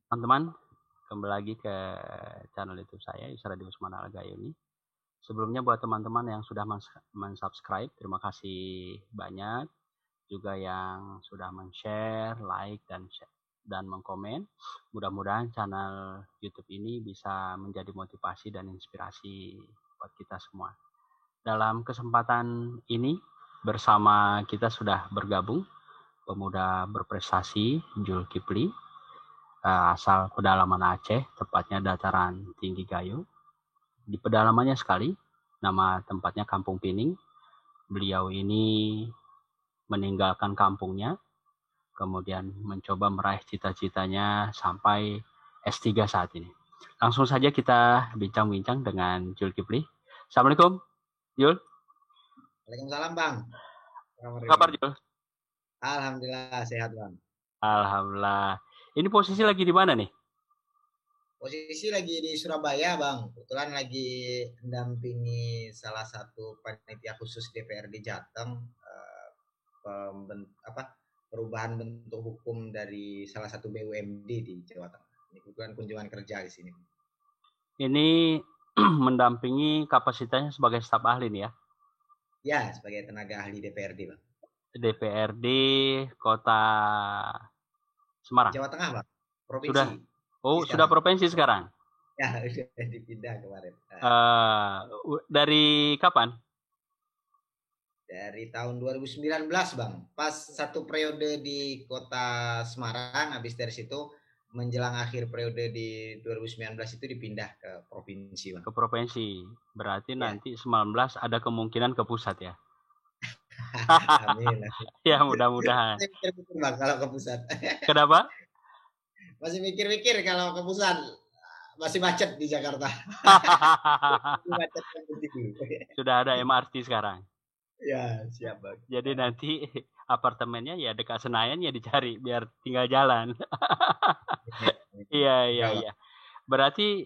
Teman-teman, kembali lagi ke channel YouTube saya, Yusradi Usman Al-Gayuni. Sebelumnya buat teman-teman yang sudah mensubscribe, terima kasih banyak. Juga yang sudah men-share, like, dan mengkomen. Mudah-mudahan channel YouTube ini bisa menjadi motivasi dan inspirasi buat kita semua. Dalam kesempatan ini, bersama kita sudah bergabung pemuda berprestasi Zulkifli, asal pedalaman Aceh, tepatnya dataran tinggi Gayo. Di pedalamannya sekali, nama tempatnya Kampung Pining. Beliau ini meninggalkan kampungnya, kemudian mencoba meraih cita-citanya sampai S3 saat ini. Langsung saja kita bincang-bincang dengan Zulkifli. Assalamualaikum, Jul. Waalaikumsalam, Bang. Apa kabar, Jul? Alhamdulillah sehat, Bang. Alhamdulillah. Ini posisi lagi di mana nih? Posisi lagi di Surabaya, Bang. Kebetulan lagi mendampingi salah satu panitia khusus DPRD Jateng, perubahan bentuk hukum dari salah satu BUMD di Jawa Tengah. Ini kebetulan kunjungan kerja di sini. Ini mendampingi kapasitasnya sebagai staf ahli nih ya? Ya, sebagai tenaga ahli DPRD, Bang. DPRD Kota Semarang. Jawa Tengah, Bang. Provinsi. Sudah. Oh, sudah provinsi sekarang. Ya, sudah dipindah kemarin. Dari kapan? Dari tahun 2019, Bang. Pas satu periode di Kota Semarang, habis dari situ menjelang akhir periode di 2019 itu dipindah ke provinsi, Bang. Ke provinsi. Berarti ya. Nanti 19 ada kemungkinan ke pusat ya. Amin. Ya, mudah-mudahan. Masih mikir-mikir, Bang, kalau ke pusat. Kenapa? Masih mikir-mikir kalau ke pusat. Masih macet di Jakarta. Macet sudah ada MRT sekarang. Ya, siap, Bang. Jadi nanti apartemennya ya dekat Senayan ya dicari biar tinggal jalan. Iya. Berarti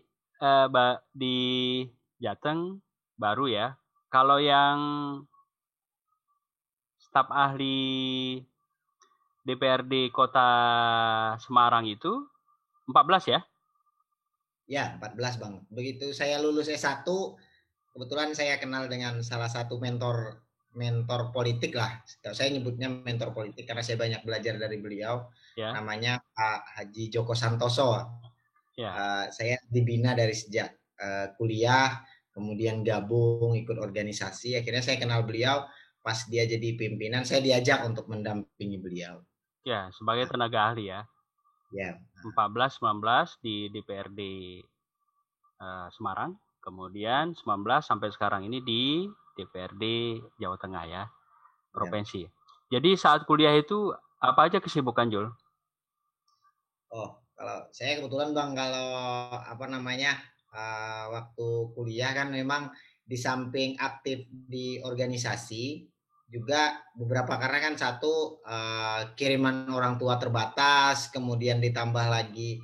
di Jateng baru ya. Kalau yang staf ahli DPRD Kota Semarang itu 14 ya? Ya, 14, Bang. Begitu saya lulus S1, kebetulan saya kenal dengan salah satu mentor politik lah. Saya nyebutnya mentor politik karena saya banyak belajar dari beliau. Ya. Namanya Pak Haji Joko Santoso. Ya. Saya dibina dari sejak kuliah, kemudian gabung ikut organisasi. Akhirnya saya kenal beliau. Pas dia jadi pimpinan, saya diajak untuk mendampingi beliau. Ya, sebagai tenaga ahli ya. Ya. 14-19 di DPRD Semarang, kemudian 19 sampai sekarang ini di DPRD Jawa Tengah ya, provinsi. Ya. Jadi saat kuliah itu apa aja kesibukan, Jul? Oh, kalau saya kebetulan, Bang, kalau waktu kuliah kan memang di samping aktif di organisasi, juga beberapa karena kan satu kiriman orang tua terbatas, kemudian ditambah lagi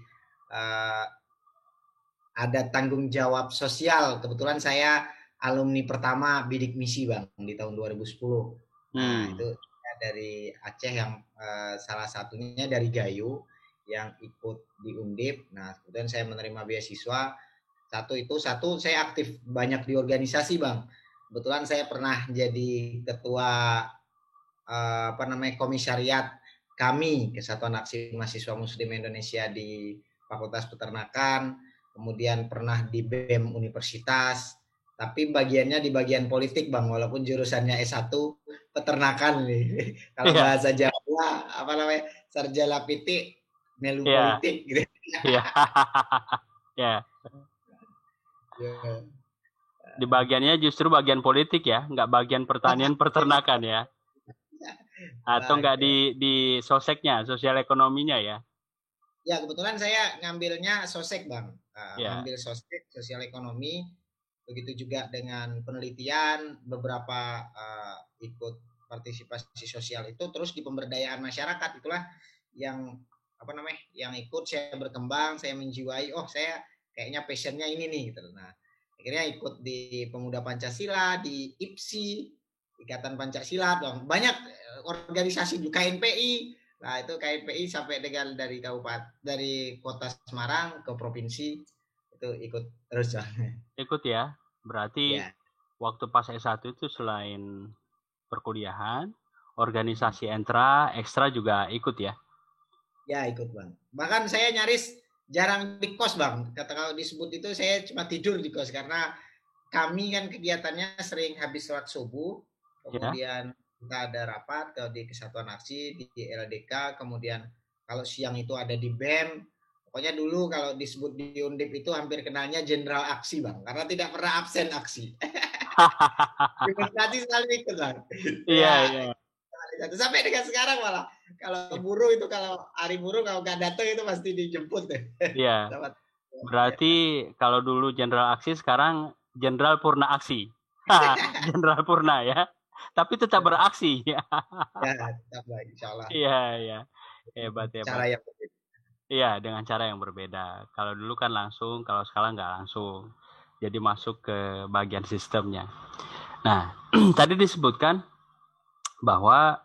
ada tanggung jawab sosial. Kebetulan saya alumni pertama bidik misi, Bang, di tahun 2010. Nah, itu dari Aceh yang salah satunya dari Gayo yang ikut di Undip. Nah, kemudian saya menerima beasiswa. Satu saya aktif banyak di organisasi, Bang. Kebetulan saya pernah jadi ketua komisariat kami, Kesatuan Aksi Mahasiswa Muslim Indonesia di Fakultas Peternakan, kemudian pernah di BEM Universitas, tapi bagiannya di bagian politik, Bang, walaupun jurusannya S1 peternakan nih. Kalau bahasa Jawa sarjana pitik melu politik gitu. Ya. Di bagiannya justru bagian politik ya, nggak bagian pertanian peternakan ya. Atau nggak di soseknya, sosial ekonominya ya? Ya, kebetulan saya ngambilnya sosek, Bang. Ngambil sosek, sosial ekonomi. Begitu juga dengan penelitian, beberapa ikut partisipasi sosial itu, terus di pemberdayaan masyarakat itulah yang yang ikut saya berkembang, saya menjiwai, saya kayaknya passionnya ini nih gitu. Nah, akhirnya ikut di Pemuda Pancasila, di IPSI, Ikatan Pancasila, banyak organisasi di KNPI, Nah, itu KMPI sampai dengan dari kota Semarang ke provinsi itu ikut terus Bang. Ikut ya. Berarti Ya. waktu pas S1 itu selain perkuliahan, organisasi ekstra juga ikut ya. Ya, ikut Bang. Bahkan saya nyaris jarang di kos Bang. Kalau disebut itu saya cuma tidur di kos karena kami kan kegiatannya sering habis sholat subuh, Ya. kemudian kita ada rapat di Kesatuan Aksi di LDK, kemudian kalau siang itu ada di BEM. Pokoknya dulu kalau disebut di Undip itu hampir kenalnya Jenderal Aksi Bang, karena tidak pernah absen aksi. Demonstrasi selalu ikut Bang. Iya, Ya, iya. sampai dengan sekarang malah kalau buruh itu kalau hari buruh kalau nggak datang itu pasti dijemput deh. Iya. Berarti kalau dulu Jenderal Aksi, sekarang Jenderal Purna Aksi. Jenderal Purna ya. Tapi tetap beraksi. Ya, tetap lah, insya Allah. Iya, iya. Hebat, Cara hebat. yang berbeda. Iya, dengan cara yang berbeda. Kalau dulu kan langsung, kalau sekarang nggak langsung. Jadi masuk ke bagian sistemnya. Nah, tadi disebutkan bahwa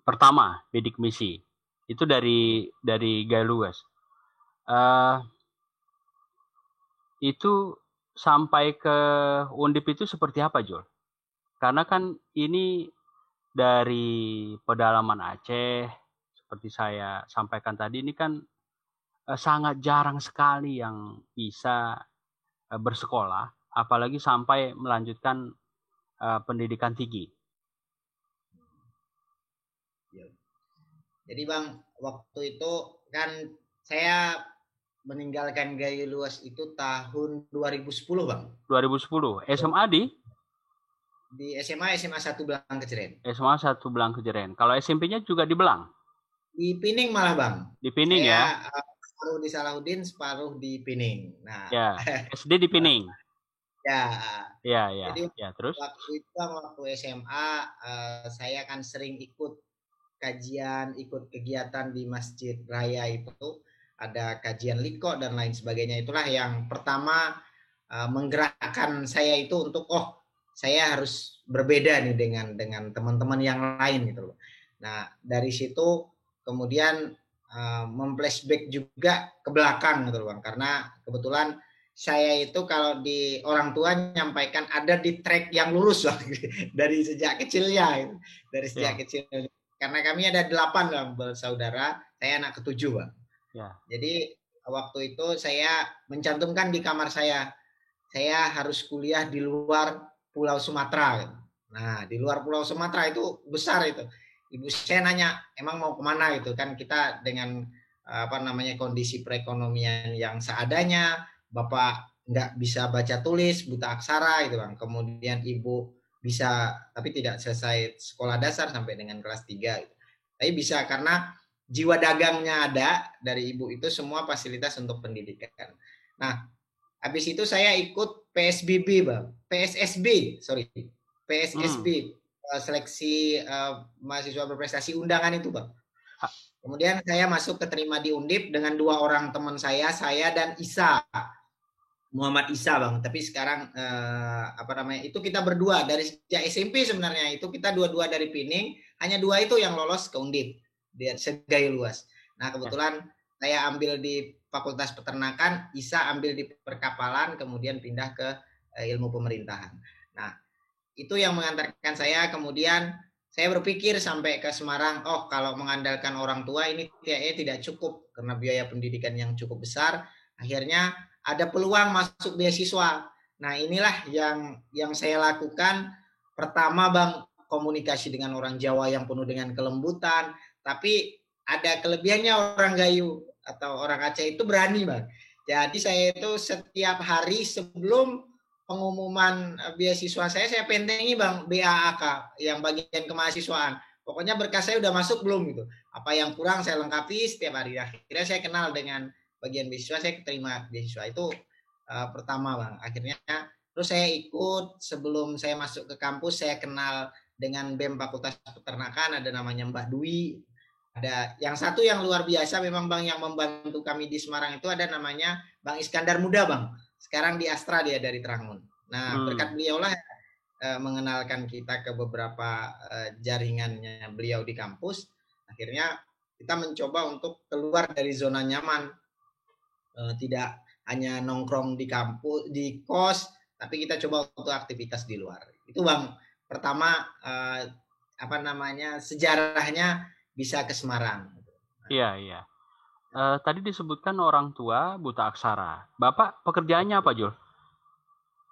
pertama bidik misi itu dari Galuas. Itu sampai ke Undip itu seperti apa, Jul? Karena kan ini dari pedalaman Aceh, seperti saya sampaikan tadi, ini kan sangat jarang sekali yang bisa bersekolah, apalagi sampai melanjutkan pendidikan tinggi. Jadi Bang, waktu itu kan saya meninggalkan Gayo Luas itu tahun 2010 Bang. 2010, SMA di SMA 1 Belang Kejeren. SMA 1 Belang Kejeren. Kalau SMP-nya juga di Belang? Di Pining malah Bang. Di Pining saya, ya? Separuh di Salahuddin, separuh di Pining. Nah, ya, SD di Pining. Ya. Ya. Jadi ya, terus? waktu SMA saya kan sering ikut kajian, ikut kegiatan di Masjid Raya itu, ada kajian liko dan lain sebagainya. Itulah yang pertama menggerakkan saya itu untuk saya harus berbeda nih dengan teman-teman yang lain gitu loh. Nah, dari situ kemudian memflashback juga ke belakang gitu loh Bang, karena kebetulan saya itu kalau di orang tua menyampaikan ada di track yang lurus Bang, dari sejak kecilnya gitu. Dari sejak kecil. Karena kami ada 8 Bang bersaudara, saya anak ke-7 Bang. Jadi waktu itu saya mencantumkan di kamar saya harus kuliah di luar Pulau Sumatera. Nah, di luar Pulau Sumatera itu besar itu. Ibu saya nanya, emang mau kemana gitu kan, kita dengan kondisi perekonomian yang seadanya, bapak nggak bisa baca tulis, buta aksara gitu Bang. Kemudian ibu bisa tapi tidak selesai sekolah dasar sampai dengan kelas 3 gitu. Tapi bisa karena jiwa dagangnya ada dari ibu itu, semua fasilitas untuk pendidikan. Nah, habis itu saya ikut PSSB seleksi mahasiswa berprestasi undangan itu Bang. Kemudian saya masuk keterima di Undip dengan 2 orang teman saya dan Isa, Muhammad Isa Bang. Tapi sekarang itu kita berdua dari sejak SMP sebenarnya, itu kita dua-dua dari Pining, hanya 2 itu yang lolos ke Undip di Gayo Luas. Nah, kebetulan saya ambil di Fakultas Peternakan, Isa ambil di perkapalan, kemudian pindah ke ilmu pemerintahan. Nah, itu yang mengantarkan saya. Kemudian saya berpikir sampai ke Semarang, kalau mengandalkan orang tua ini kayaknya tidak cukup karena biaya pendidikan yang cukup besar. Akhirnya ada peluang masuk beasiswa. Nah, inilah yang saya lakukan. Pertama Bang, komunikasi dengan orang Jawa yang penuh dengan kelembutan, tapi ada kelebihannya orang Gayo atau orang Aceh itu berani Bang. Jadi saya itu setiap hari sebelum pengumuman beasiswa saya pentengi Bang BAAK yang bagian kemahasiswaan. Pokoknya berkas saya udah masuk belum gitu. Apa yang kurang saya lengkapi setiap hari. Akhirnya saya kenal dengan bagian beasiswa, saya terima beasiswa itu pertama Bang. Akhirnya terus saya ikut, sebelum saya masuk ke kampus saya kenal dengan BEM Fakultas Peternakan, ada namanya Mbak Dwi. Ada yang satu yang luar biasa memang Bang, yang membantu kami di Semarang itu ada namanya Bang Iskandar Muda Bang. Sekarang di Astra dia dari Trangun. Nah, berkat beliau lah mengenalkan kita ke beberapa jaringannya beliau di kampus. Akhirnya kita mencoba untuk keluar dari zona nyaman, tidak hanya nongkrong di kampus, di kos, tapi kita coba untuk aktivitas di luar. Itu Bang, pertama sejarahnya bisa ke Semarang. Iya. Tadi disebutkan orang tua buta aksara. Bapak pekerjaannya apa, Jul?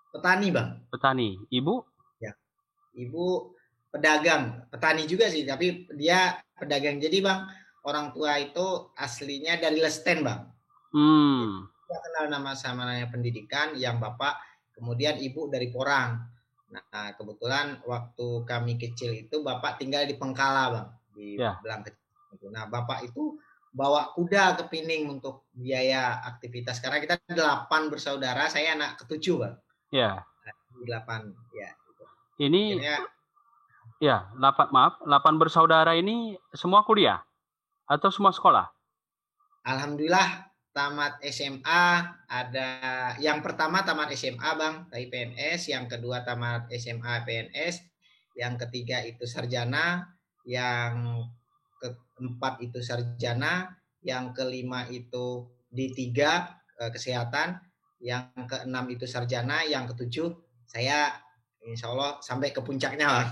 Petani Bang. Petani. Ibu? Ya, ibu pedagang, petani juga sih, tapi dia pedagang. Jadi Bang, orang tua itu aslinya dari Lesten Bang. Kita kenal namanya pendidikan, yang bapak, kemudian ibu dari Porang. Nah, kebetulan waktu kami kecil itu bapak tinggal di Pengkala Bang, di Belang Kecil. Nah, bapak itu bawa kuda ke Pining untuk biaya aktivitas, karena kita 8 bersaudara, saya anak ke-7 Bang. Ya. 8 ya. Gitu. Ini akhirnya, ya, 8 bersaudara ini semua kuliah atau semua sekolah? Alhamdulillah tamat SMA, ada yang pertama tamat SMA Bang, dari PNS, yang kedua tamat SMA PNS, yang ketiga itu sarjana, yang keempat itu sarjana, yang kelima itu D3 kesehatan, yang keenam itu sarjana, yang ketujuh saya insya Allah sampai ke puncaknya Bang.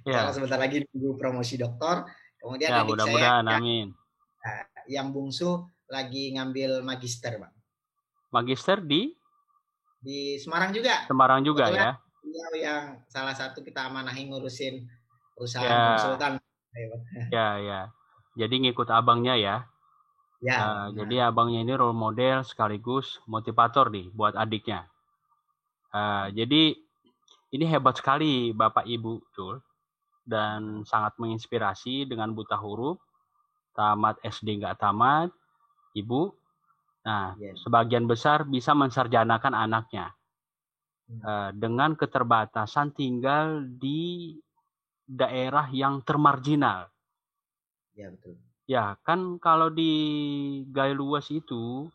Ya. Sebentar lagi nunggu promosi doktor. Kemudian ya, mudah-mudahan amin. Yang bungsu lagi ngambil magister Bang. Magister di Semarang juga. Semarang juga. Kebetulan, ya. Dia yang salah satu kita amanahi ngurusin perusahaan konsultan. Ya. Jadi ngikut abangnya ya. Ya. Jadi abangnya ini role model sekaligus motivator nih buat adiknya. Jadi ini hebat sekali Bapak Ibu Jul, dan sangat menginspirasi dengan buta huruf, tamat SD nggak tamat, Ibu. Nah, sebagian besar bisa mensarjanakan anaknya dengan keterbatasan tinggal di daerah yang termarginal. Ya, betul. Ya, kan kalau di Gailuwes itu,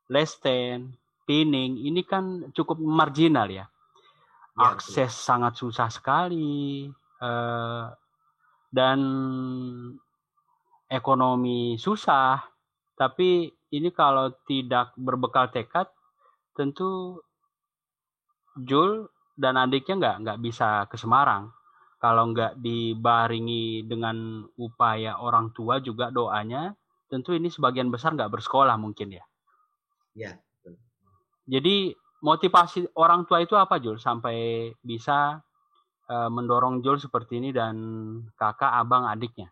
Lesten, Pining, ini kan cukup marginal ya. Akses betul. Sangat susah sekali. Dan ekonomi susah. Tapi ini kalau tidak berbekal tekad, tentu Jul dan adiknya nggak bisa ke Semarang. Kalau nggak dibaringi dengan upaya orang tua juga doanya, tentu ini sebagian besar nggak bersekolah mungkin ya. Ya. Jadi motivasi orang tua itu apa Jul sampai bisa mendorong Jul seperti ini dan kakak, abang, adiknya?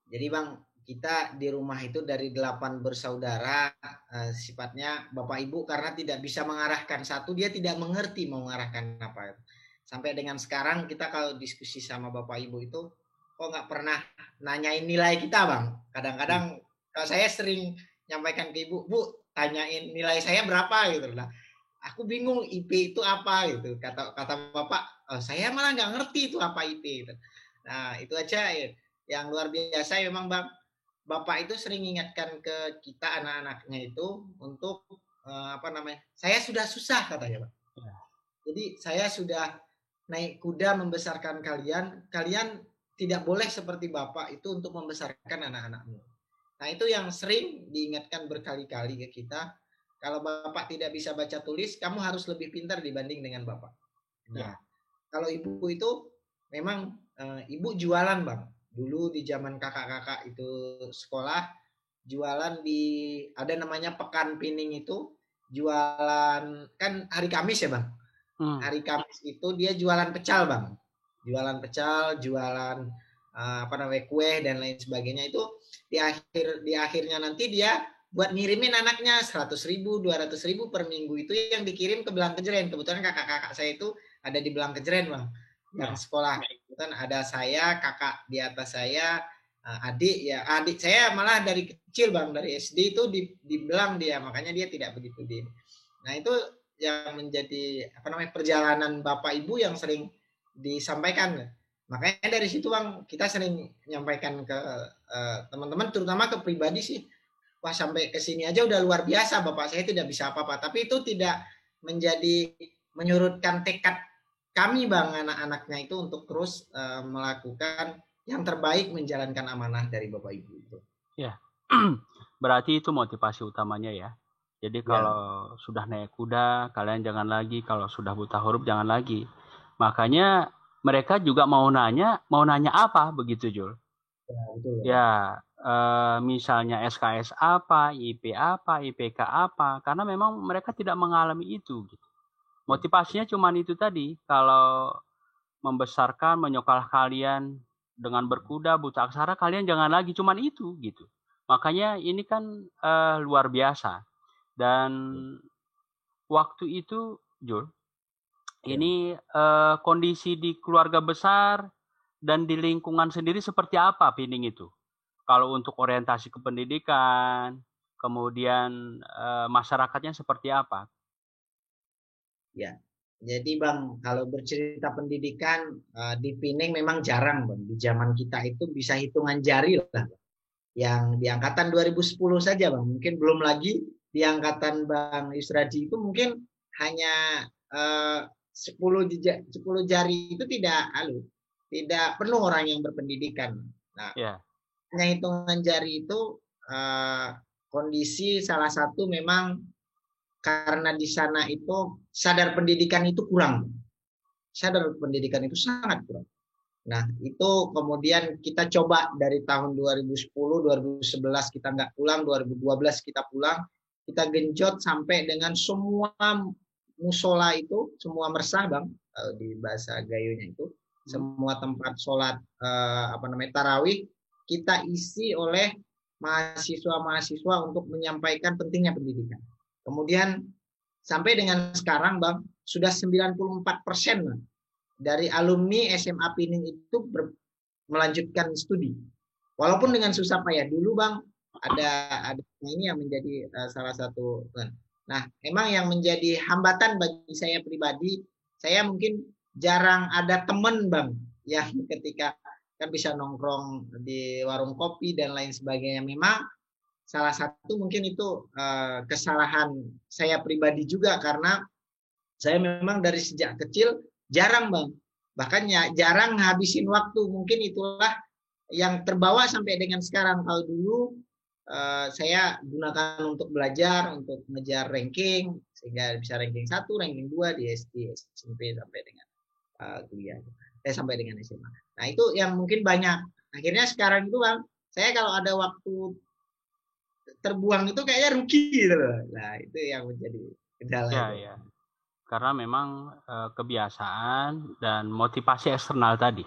Jadi Bang, kita di rumah itu dari 8 bersaudara, sifatnya bapak ibu karena tidak bisa mengarahkan satu, dia tidak mengerti mau mengarahkan apa. Sampai dengan sekarang kita kalau diskusi sama bapak ibu itu kok nggak pernah nanyain nilai kita Bang. Kadang-kadang kalau saya sering nyampaikan ke ibu, Bu tanyain nilai saya berapa gitu lah. Aku bingung IP itu apa gitu. Kata bapak, saya malah nggak ngerti itu apa IP gitu. Nah itu aja ya. Yang luar biasa memang Bang, Bapak itu sering ingatkan ke kita anak-anaknya itu untuk saya sudah susah katanya Pak. Ya. Jadi saya sudah naik kuda membesarkan kalian tidak boleh seperti Bapak itu untuk membesarkan anak-anakmu. Nah itu yang sering diingatkan berkali-kali ke kita. Kalau Bapak tidak bisa baca tulis, kamu harus lebih pintar dibanding dengan Bapak. Nah, kalau Ibu itu memang Ibu jualan Bang. Dulu di zaman kakak-kakak itu sekolah, jualan ada namanya Pekan Pining itu, jualan kan hari Kamis ya Bang. Hari Kamis itu dia jualan pecal Bang. Jualan pecal, jualan kue dan lain sebagainya. Itu di akhirnya nanti dia buat ngirimin anaknya 100.000, 200.000 per minggu itu yang dikirim ke Belang Kejeren. Kebetulan kakak-kakak saya itu ada di Belang Kejeren Bang. Yang sekolah kan ada saya, kakak di atas saya, adik saya malah dari kecil Bang, dari SD itu dibilang dia, makanya dia tidak begitu di. Nah itu yang menjadi perjalanan Bapak Ibu yang sering disampaikan. Makanya dari situ Bang kita sering menyampaikan ke teman-teman, terutama ke pribadi sih, wah sampai ke sini aja udah luar biasa Bapak, saya tidak bisa apa-apa, tapi itu tidak menyurutkan tekad kami Bang, anak-anaknya itu untuk terus melakukan yang terbaik menjalankan amanah dari Bapak Ibu itu. Ya. Berarti itu motivasi utamanya ya. Jadi kalau sudah naik kuda, kalian jangan lagi. Kalau sudah buta huruf, jangan lagi. Makanya mereka juga mau nanya apa begitu, Jul? Ya, betul. Ya, misalnya SKS apa, IP apa, IPK apa. Karena memang mereka tidak mengalami itu. Gitu. Motivasinya cuma itu tadi. Kalau membesarkan, menyokal kalian dengan berkuda, buta aksara, kalian jangan lagi. Cuman itu gitu. Makanya ini kan luar biasa. Dan waktu itu, Jul, ini kondisi di keluarga besar dan di lingkungan sendiri seperti apa Pining itu? Kalau untuk orientasi ke pendidikan, kemudian masyarakatnya seperti apa? Ya, jadi Bang, kalau bercerita pendidikan di Pining memang jarang Bang. Di zaman kita itu bisa hitungan jari lah. Yang di angkatan 2010 saja Bang, mungkin belum lagi di angkatan Bang Yusradi itu mungkin hanya 10 jari itu tidak penuh orang yang berpendidikan. Nah, hanya hitungan jari itu kondisi salah satu memang karena di sana itu sadar pendidikan itu kurang. Sadar pendidikan itu sangat kurang. Nah, itu kemudian kita coba dari tahun 2010, 2011 kita nggak pulang, 2012 kita pulang, kita genjot sampai dengan semua musola itu, semua mersah Bang, di bahasa Gayunya itu, semua tempat sholat tarawih, kita isi oleh mahasiswa-mahasiswa untuk menyampaikan pentingnya pendidikan. Kemudian sampai dengan sekarang Bang, sudah 94% dari alumni SMA Pining itu melanjutkan studi. Walaupun dengan susah payah. Dulu Bang ada ini yang menjadi salah satu. Nah, emang yang menjadi hambatan bagi saya pribadi, saya mungkin jarang ada teman Bang yang ketika kan bisa nongkrong di warung kopi dan lain sebagainya. Memang salah satu mungkin itu kesalahan saya pribadi juga karena saya memang dari sejak kecil jarang Bang. Bahkan ya jarang ngabisin waktu. Mungkin itulah yang terbawa sampai dengan sekarang. Kalau dulu saya gunakan untuk belajar, untuk mengejar ranking, sehingga bisa ranking 1, ranking 2 di SD, SMP sampai dengan kuliah. Sampai dengan SMA. Nah itu yang mungkin banyak. Akhirnya sekarang itu Bang, saya kalau ada waktu terbuang itu kayaknya rugi gitu loh. Nah itu yang menjadi kendala. Ya. Karena memang kebiasaan dan motivasi eksternal tadi.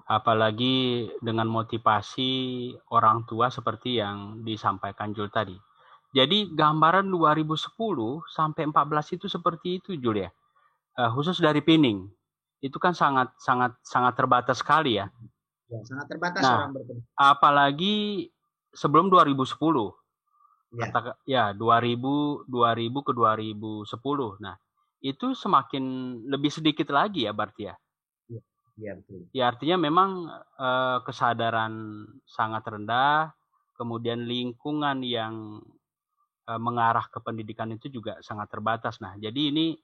Apalagi dengan motivasi orang tua seperti yang disampaikan Jul tadi. Jadi gambaran 2010 sampai 14 itu seperti itu Jul ya. Khusus dari Pining. Itu kan sangat terbatas sekali ya. Ya, sangat terbatas orang berpendidikan. Apalagi sebelum 2010. Ya, 2000 ke 2010. Nah, itu semakin lebih sedikit lagi ya berarti ya. Ya, betul. Ya, artinya memang kesadaran sangat rendah, kemudian lingkungan yang mengarah ke pendidikan itu juga sangat terbatas. Nah, jadi ini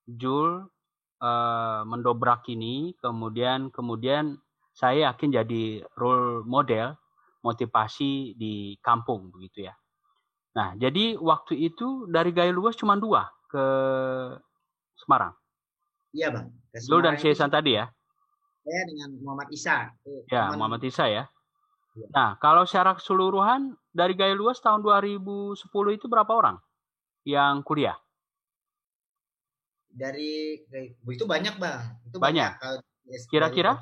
Jul mendobrak ini, kemudian saya yakin jadi role model motivasi di kampung begitu ya. Nah, jadi waktu itu dari Gaya Luas cuma 2 ke Semarang. Iya Bang. Jul dan Syesan tadi ya. Saya dengan Muhammad Isa. Ya, Muhammad Isa ya. Nah, kalau secara keseluruhan dari Gaya Luas tahun 2010 itu berapa orang yang kuliah? Itu banyak Bang. Itu banyak. Kira-kira?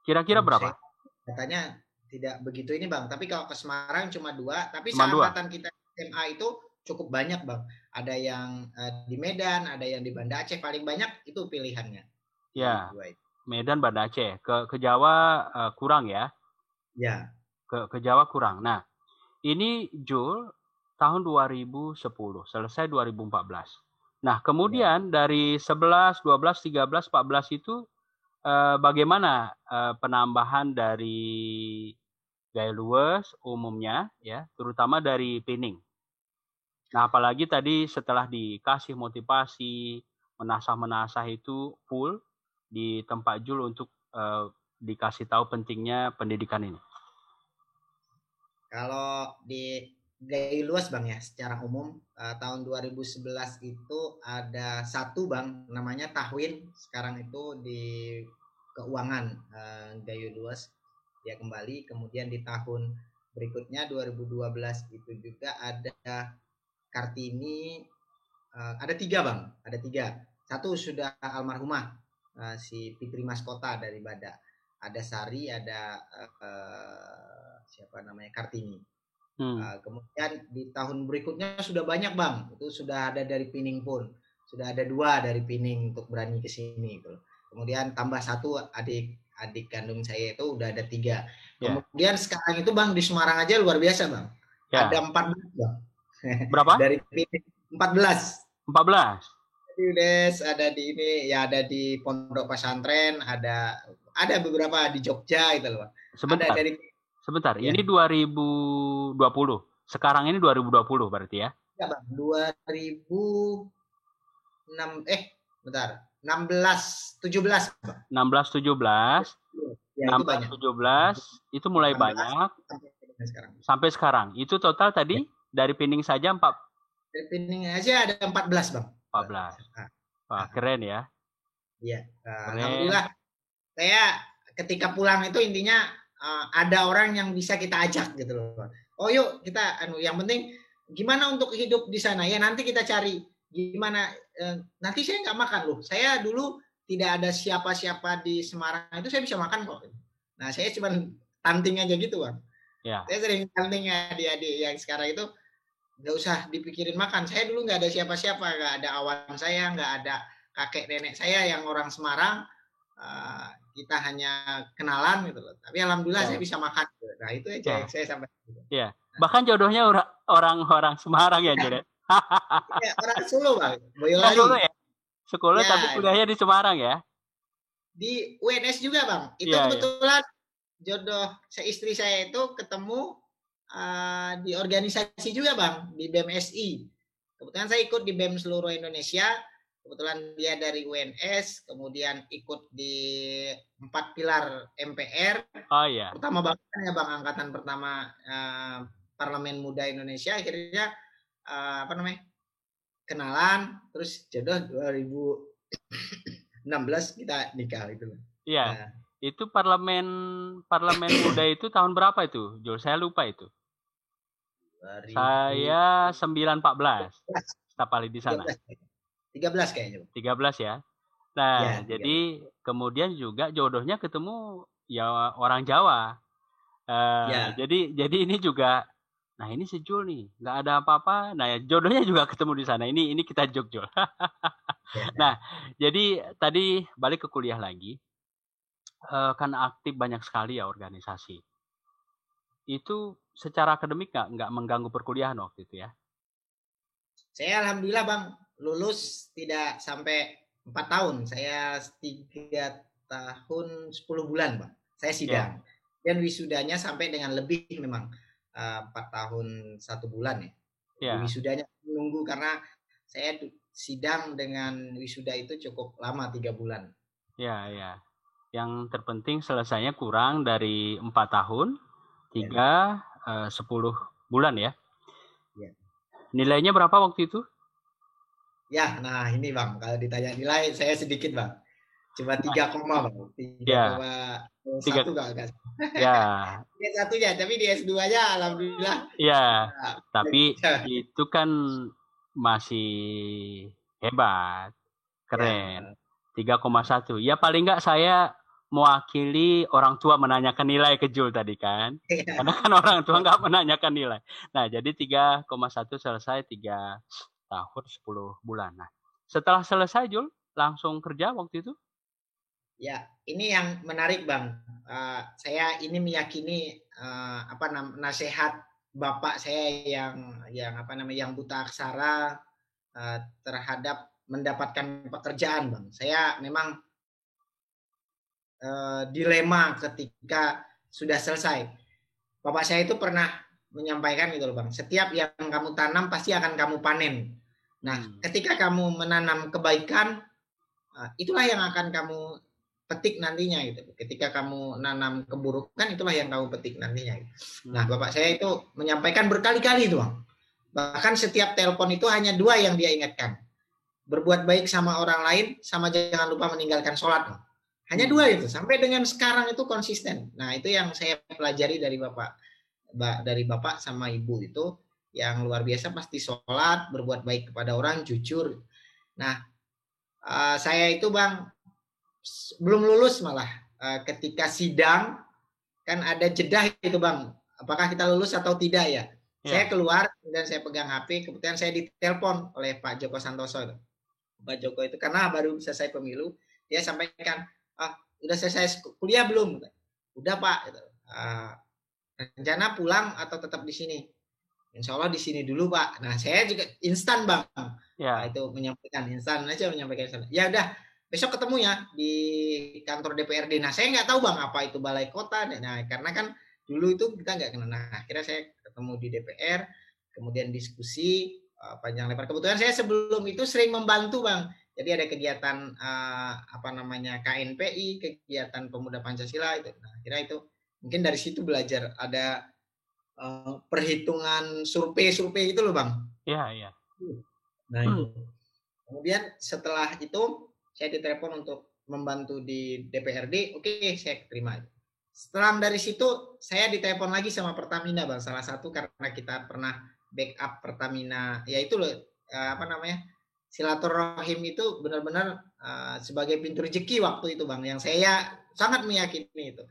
Kira-kira berapa? Katanya tidak begitu ini Bang. Tapi kalau ke Semarang cuma 2. Tapi seangkatan kita SMA itu cukup banyak Bang. Ada yang di Medan, ada yang di Banda Aceh. Paling banyak itu pilihannya. Ya, Medan, Banda Aceh. Ke Jawa kurang ya? Ya. Ke Jawa kurang. Nah, ini Jul tahun 2010, selesai 2014. Nah, kemudian dari 11, 12, 13, 14 itu bagaimana penambahan dari Gaya Luas umumnya ya, terutama dari Pining. Nah, apalagi tadi setelah dikasih motivasi, menasah itu full di tempat Jul untuk dikasih tahu pentingnya pendidikan ini? Kalau di gaya luas Bang ya, secara umum tahun 2011 itu ada satu Bang, namanya Tahwin. Sekarang itu di keuangan gaya luas dia kembali. Kemudian di tahun berikutnya 2012 itu juga ada Kartini. Ada tiga Bang, ada tiga. Satu sudah almarhumah si Fitri Maskota dari Bada. Ada Sari, ada siapa namanya Kartini. Kemudian di tahun berikutnya sudah banyak Bang, itu sudah ada dari Pining pun, sudah ada 2 dari Pining untuk berani ke sini gitu. Kemudian tambah 1 adik kandung saya itu udah ada 3. Kemudian sekarang itu Bang di Semarang aja luar biasa Bang. Ada 14 Bang. Berapa? Dari Pining 14. 14. Jadi Des ada di ini ya, ada di pondok pesantren, ada beberapa di Jogja gitu loh. Sebentar. Ada dari Sebentar, ya. Ini 2020. Sekarang ini 2020 berarti ya? Ya, Bang. 2006 bentar. 16 17, Bang. 16 17. Ya, 16 17 itu mulai banyak sampai sekarang. Itu total tadi dari Pining saja 4. Dari Pining aja ada 14, Bang. 14. Wah, keren ya. Iya. Alhamdulillah. Saya ketika pulang itu intinya ada orang yang bisa kita ajak gitu loh. Oh yuk kita yang penting gimana untuk hidup di sana ya, nanti kita cari gimana. Nanti saya nggak makan loh. Saya dulu tidak ada siapa-siapa di Semarang itu saya bisa makan kok. Nah saya cuma tanting aja gitu Bang. Ya. Saya sering tanting adik-adik yang sekarang itu nggak usah dipikirin makan. Saya dulu nggak ada siapa-siapa, nggak ada awan saya, nggak ada kakek nenek saya yang orang Semarang. Kita hanya kenalan gitu loh. Tapi alhamdulillah saya bisa makan. Nah itu aja yang saya sampaikan. Iya. Bahkan jodohnya orang-orang Semarang ya, Juret. Ya, orang Solo Bang. Boyolali. Solo ya. Sekolah tapi kuliahnya di Semarang ya. Di UNS juga Bang. Itu kebetulan jodoh istri saya itu ketemu di organisasi juga Bang, di BEM-SI. Kebetulan saya ikut di BEM seluruh Indonesia. Kebetulan dia dari UNS, kemudian ikut di 4 pilar MPR. Oh iya. Pertama banget ya Bang, angkatan pertama Parlemen Muda Indonesia. Akhirnya kenalan, terus jodoh 2016 kita nikah gitu. Iya. Itu Parlemen Muda itu tahun berapa itu? Jol, saya lupa itu. 2000... Saya 914. Staf ahli di sana. 13 kayaknya. 13 ya. Nah, ya, jadi kemudian juga jodohnya ketemu ya orang Jawa. Jadi ini juga, nah ini sejul nih, nggak ada apa-apa. Nah, jodohnya juga ketemu di sana. Ini kita jog-jol. Nah, jadi tadi balik ke kuliah lagi. Kan aktif banyak sekali ya organisasi. Itu secara akademik nggak mengganggu perkuliahan waktu itu ya? Saya alhamdulillah Bang, lulus tidak sampai 4 tahun. Saya 3 tahun 10 bulan Bang. Saya sidang. Dan wisudanya sampai dengan lebih memang 4 tahun 1 bulan ya. Wisudanya menunggu karena saya sidang dengan wisuda itu cukup lama 3 bulan. Ya. Yang terpenting selesainya kurang dari 4 tahun, 10 bulan ya. Nilainya berapa waktu itu? Ya, nah ini Bang, kalau ditanya nilai saya sedikit Bang. Cuma 3, Bang. 3,1 enggak. Ya. S1 ya, tapi di S2-nya alhamdulillah. Ya. Tapi itu kan masih hebat. Keren. 3,1. Ya paling enggak saya mewakili orang tua menanyakan nilai ke Jul tadi kan. Karena kan orang tua nggak menanyakan nilai. Nah, jadi 3,1 selesai 3 tahun 10 bulan. Nah, setelah selesai Jul, langsung kerja waktu itu? Ya, ini yang menarik Bang. Saya ini meyakini nasihat bapak saya yang buta aksara terhadap mendapatkan pekerjaan Bang. Saya memang dilema ketika sudah selesai. Bapak saya itu pernah menyampaikan gitu loh Bang, setiap yang kamu tanam pasti akan kamu panen. Nah, ketika kamu menanam kebaikan, itulah yang akan kamu petik nantinya gitu. Ketika kamu nanam keburukan, itulah yang kamu petik nantinya. Gitu. Nah, bapak saya itu menyampaikan berkali-kali itu, Bang. Bahkan setiap telepon itu hanya 2 yang dia ingatkan. Berbuat baik sama orang lain, sama jangan lupa meninggalkan sholat. Hanya 2 itu. Sampai dengan sekarang itu konsisten. Nah, itu yang saya pelajari dari bapak sama ibu itu, yang luar biasa, pasti sholat, berbuat baik kepada orang, jujur. Nah, saya itu, Bang, belum lulus malah. Ketika sidang, kan ada jeda itu, Bang. Apakah kita lulus atau tidak ya? Saya keluar dan saya pegang HP, kemudian saya ditelepon oleh Pak Joko Santoso. Pak Joko itu karena baru selesai pemilu, dia sampaikan, udah selesai kuliah belum? Udah, Pak. Rencana pulang atau tetap di sini? Insya Allah di sini dulu, Pak. Nah, saya juga instan, Bang. Nah, itu menyampaikan instan aja, menyampaikan instan. Ya udah, besok ketemu ya di kantor DPRD. Nah, saya nggak tahu, Bang, apa itu balai kota. Nah, karena kan dulu itu kita nggak kenal. Nah, akhirnya saya ketemu di DPR, kemudian diskusi panjang lebar. Kebetulan saya sebelum itu sering membantu, Bang. Jadi ada kegiatan KNPI, kegiatan Pemuda Pancasila itu. Nah, akhirnya itu mungkin dari situ belajar ada perhitungan survei itu loh, Bang. Iya. Nah, itu. Kemudian setelah itu saya ditelepon untuk membantu di DPRD, oke, saya terima. Setelah dari situ saya ditelepon lagi sama Pertamina, Bang. Salah satu karena kita pernah backup Pertamina, yaitu loh silaturahim itu benar-benar sebagai pintu rezeki waktu itu, Bang, yang saya sangat meyakini itu.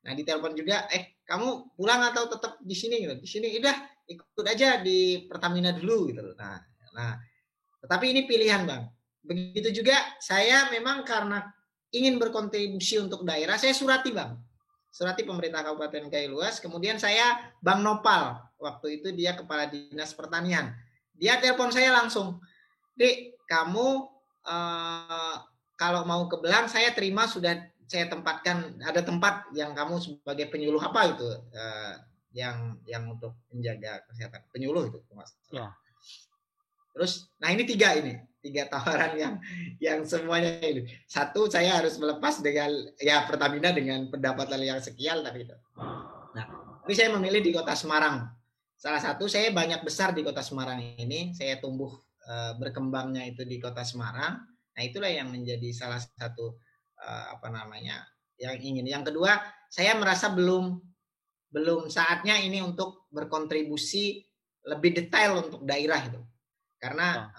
Nah, ditelepon juga, kamu pulang atau tetap di sini gitu. Di sini udah ikut aja di Pertamina dulu gitu. Nah, tetapi ini pilihan, Bang. Begitu juga saya memang karena ingin berkontribusi untuk daerah, saya surati, Bang. Surati pemerintah Kabupaten Kailuas, kemudian saya Bang Nopal, waktu itu dia Kepala Dinas Pertanian. Dia telepon saya langsung, "Dik, kamu kalau mau ke Belang, saya terima, sudah saya tempatkan, ada tempat yang kamu sebagai penyuluh apa itu, yang untuk menjaga kesehatan, penyuluh itu, Mas." Ya. Terus, nah ini tiga tawaran yang semuanya ini. Satu, saya harus melepas dengan Pertamina dengan pendapatan yang sekian tadi itu. Nah, tapi saya memilih di Kota Semarang. Salah satu, saya banyak besar di Kota Semarang ini, saya tumbuh berkembangnya itu di Kota Semarang. Nah, itulah yang menjadi salah satu yang ingin. Yang kedua, saya merasa belum saatnya ini untuk berkontribusi lebih detail untuk daerah itu. Karena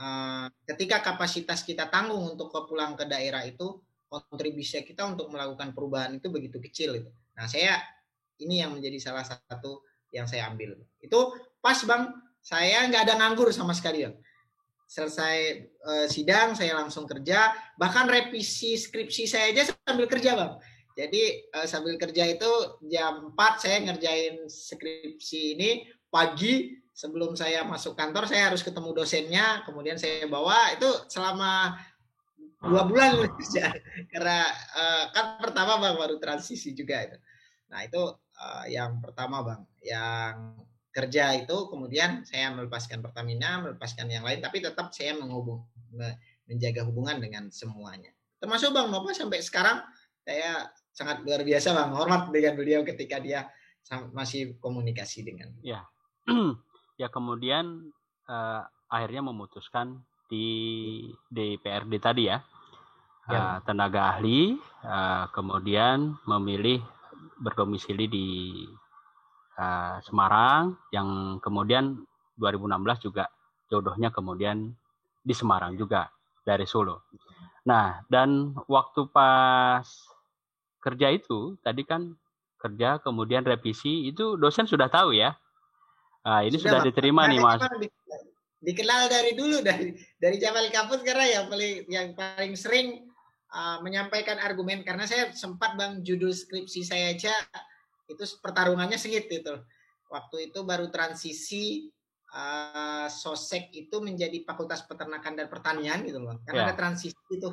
ketika kapasitas kita tanggung untuk pulang ke daerah itu, kontribusi kita untuk melakukan perubahan itu begitu kecil itu. Nah, ini yang menjadi salah satu yang saya ambil. Itu pas, Bang, saya nggak ada nganggur sama sekali, Bang. Selesai sidang, saya langsung kerja. Bahkan revisi skripsi saya aja sambil kerja, Bang. Jadi sambil kerja itu jam 4 saya ngerjain skripsi ini. Pagi sebelum saya masuk kantor, saya harus ketemu dosennya. Kemudian saya bawa itu selama 2 bulan kerja. Karena kan pertama, Bang, baru transisi juga itu. Nah, itu yang pertama, Bang. Yang kerja itu, kemudian saya melepaskan Pertamina, melepaskan yang lain, tapi tetap saya menjaga hubungan dengan semuanya. Termasuk Bang Nova sampai sekarang saya sangat luar biasa, Bang, hormat dengan beliau ketika dia masih komunikasi dengan. Ya, ya kemudian akhirnya memutuskan di DPRD tadi ya, tenaga ahli, kemudian memilih berdomisili di Semarang, yang kemudian 2016 juga jodohnya kemudian di Semarang juga dari Solo. Nah, dan waktu pas kerja itu tadi kan kerja kemudian revisi itu dosen sudah tahu ya. Nah, ini sudah diterima nih, Mas. Dikenal dari dulu, dari zaman kampus, karena yang paling sering menyampaikan argumen, karena saya sempat, Bang, judul skripsi saya aja itu pertarungannya sengit itu. Waktu itu baru transisi sosek itu menjadi Fakultas Peternakan dan Pertanian gitu loh. Karena ada transisi itu.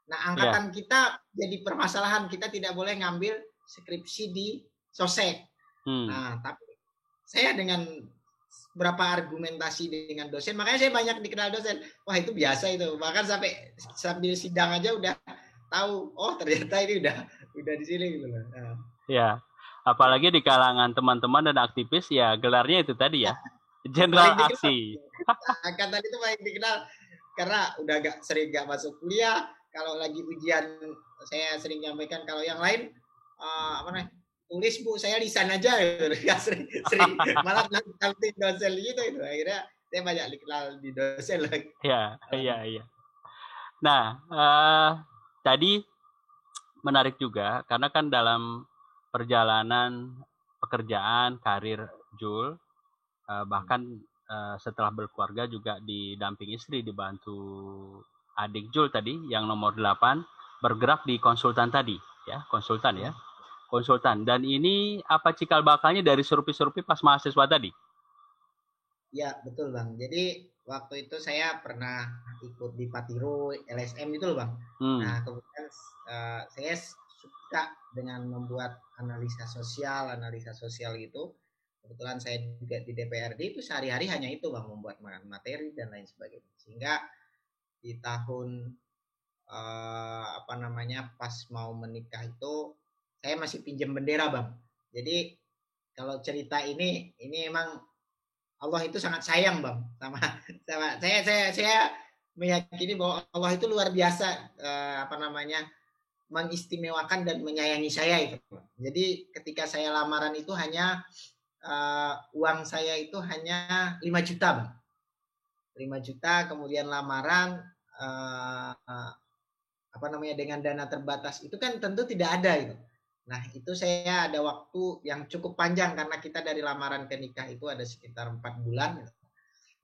Nah, angkatan kita jadi permasalahan, kita tidak boleh ngambil skripsi di sosek. Nah, tapi saya dengan berapa argumentasi dengan dosen, makanya saya banyak dikenal dosen. Wah, itu biasa itu. Bahkan sampai sambil sidang aja udah tahu, oh ternyata ini udah di sini gitu loh. Nah. Ya, apalagi di kalangan teman-teman dan aktivis ya gelarnya itu tadi ya, Paling Jenderal dikenal, Aksi. angkatan itu paling dikenal karena udah gak masuk kuliah. Kalau lagi ujian saya sering nyampaikan, kalau yang lain apa namanya, tulis Bu, saya lisan aja gitu. sering malah nanti dosen gitu itu. Akhirnya saya banyak dikenal di dosen lagi. Iya. Nah, tadi menarik juga karena kan dalam perjalanan pekerjaan karir Jul, bahkan setelah berkeluarga juga didamping istri, dibantu adik Jul tadi yang nomor 8 bergerak di konsultan tadi ya, konsultan. Dan ini apa cikal bakalnya dari survei-survei pas mahasiswa tadi? Ya betul Bang, jadi waktu itu saya pernah ikut di Patiro LSM gitu loh Bang. Nah kemudian saya suka dengan membuat analisa sosial gitu. Kebetulan saya juga di DPRD itu sehari-hari hanya itu Bang, membuat materi dan lain sebagainya. Sehingga di tahun pas mau menikah itu saya masih pinjam bendera Bang. Jadi kalau cerita ini emang Allah itu sangat sayang Bang sama saya meyakini bahwa Allah itu luar biasa mengistimewakan dan menyayangi saya itu. Jadi ketika saya lamaran itu hanya uang saya itu hanya 5 juta Bang. 5 juta, kemudian lamaran dengan dana terbatas itu kan tentu tidak ada itu. Nah, itu saya ada waktu yang cukup panjang karena kita dari lamaran ke nikah itu ada sekitar 4 bulan.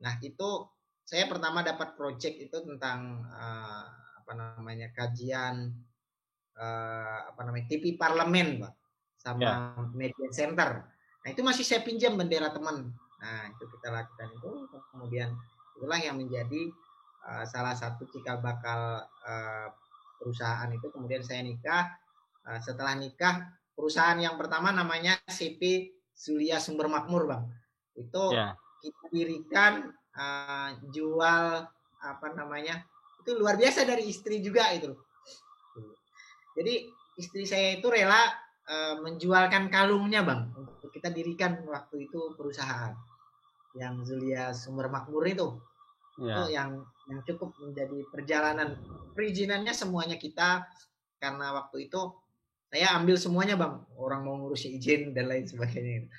Nah, itu saya pertama dapat project itu tentang kajian TV parlemen, Pak, sama media center. Nah, itu masih saya pinjam bendera teman. Nah, itu kita lakukan itu, kemudian itulah yang menjadi salah satu cikal bakal perusahaan itu. Kemudian saya nikah. Setelah nikah, perusahaan yang pertama namanya CP Zulia Sumber Makmur, Bang. Itu kita dirikan jual itu luar biasa dari istri juga itu. Jadi istri saya itu rela menjualkan kalungnya Bang untuk kita dirikan waktu itu perusahaan yang Zulia Sumber Makmur itu. Itu yang cukup menjadi perjalanan. Perizinannya semuanya kita, karena waktu itu saya ambil semuanya Bang, orang mau ngurus izin dan lain sebagainya.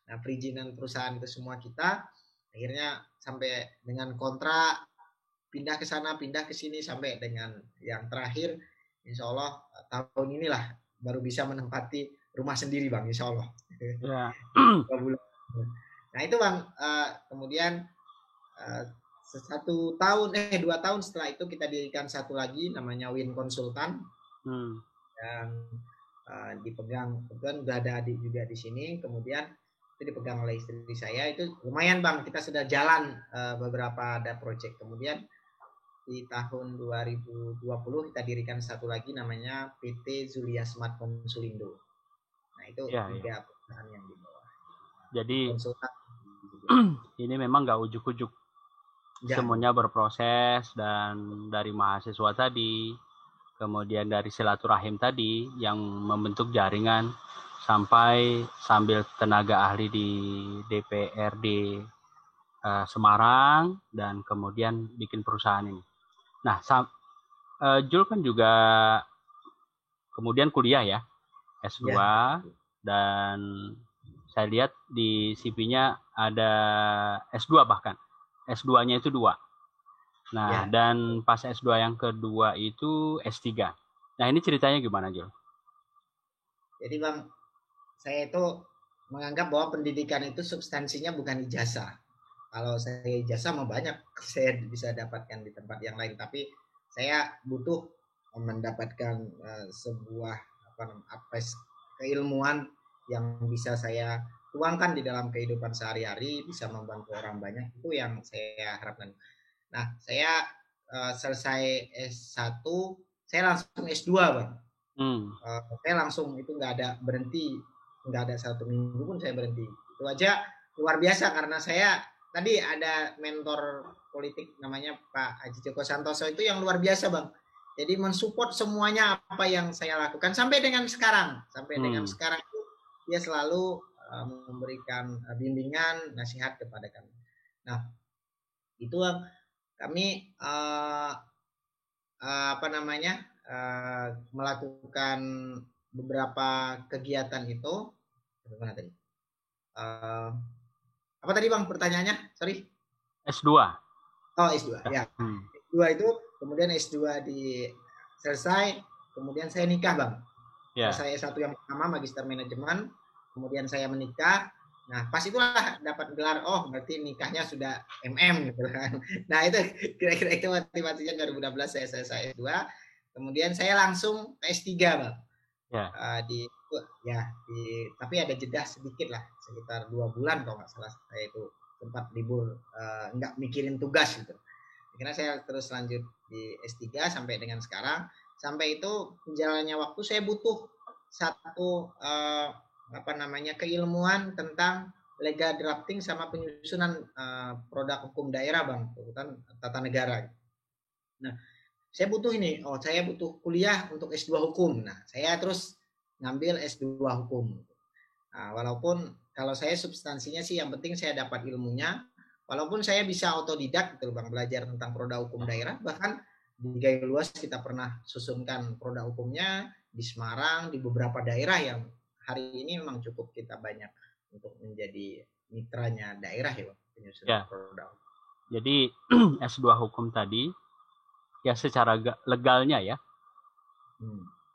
Nah, perizinan perusahaan itu semua kita, akhirnya sampai dengan kontrak, pindah ke sana, pindah ke sini, sampai dengan yang terakhir, insya Allah tahun inilah baru bisa menempati rumah sendiri Bang, insya Allah. Ya. Nah itu Bang, kemudian 2 tahun setelah itu kita dirikan satu lagi namanya Win Konsultan. Dan dipegang, kebetulan udah ada adik juga di sini, kemudian itu dipegang oleh istri saya. Itu lumayan Bang, kita sudah jalan beberapa ada project. Kemudian di tahun 2020 kita dirikan satu lagi namanya PT Zulia Smart Konsulindo. Nah itu 3 perusahaan yang di bawah. Jadi ini memang nggak ujuk-ujuk, semuanya berproses, dan dari mahasiswa tadi, kemudian dari silaturahim tadi yang membentuk jaringan, sampai sambil tenaga ahli di DPRD Semarang, dan kemudian bikin perusahaan ini. Nah, Jul kan juga kemudian kuliah ya, S2, dan saya lihat di CV-nya ada S2 bahkan. S2-nya itu 2. Nah, dan pas S2 yang kedua itu S3. Nah, ini ceritanya gimana, Jul? Jadi Bang, saya itu menganggap bahwa pendidikan itu substansinya bukan ijazah. Kalau saya ijazah mah banyak saya bisa dapatkan di tempat yang lain, tapi saya butuh mendapatkan sebuah keilmuan yang bisa saya tuangkan di dalam kehidupan sehari-hari, bisa membantu orang banyak. Itu yang saya harapkan. Nah, saya selesai S1, saya langsung S2 Bang. Saya langsung, itu nggak ada berhenti, nggak ada 1 minggu pun saya berhenti. Itu aja luar biasa, karena saya tadi ada mentor politik namanya Pak Haji Joko Santoso, itu yang luar biasa Bang. Jadi mensupport semuanya apa yang saya lakukan sampai dengan sekarang. Sampai dengan sekarang itu dia selalu memberikan bimbingan, nasihat kepada kami. Nah, itu kami melakukan beberapa kegiatan itu. Bagaimana tadi? Apa tadi Bang pertanyaannya? Sorry. S2. Oh, S2. Ya. S2 itu kemudian S2 selesai, kemudian saya nikah Bang. Saya S1 yang pertama magister manajemen, kemudian saya menikah. Nah, pas itulah dapat gelar, oh berarti nikahnya sudah MM gitu kan. Nah, itu kira-kira itu motivasinya 2016 saya selesai S2. Kemudian saya langsung ke S3 Bang. Tapi ada jeda sedikit lah, sekitar 2 bulan kalau nggak salah saya itu sempat libur, nggak mikirin tugas gitu. Akhirnya saya terus lanjut di S3 sampai dengan sekarang. Sampai itu jalannya waktu saya butuh satu keilmuan tentang legal drafting sama penyusunan produk hukum daerah Bang, urutan tata negara. Nah, saya butuh saya butuh kuliah untuk S2 hukum. Nah, saya terus ngambil S2 hukum. Nah, walaupun kalau saya substansinya sih yang penting saya dapat ilmunya. Walaupun saya bisa otodidak gitu Bang, belajar tentang produk hukum daerah, bahkan di Gayo Luas kita pernah susunkan produk hukumnya di Semarang, di beberapa daerah yang hari ini memang cukup kita banyak untuk menjadi mitranya daerah ya Bang, penyusunan produk. Jadi S2 hukum tadi ya secara legalnya ya.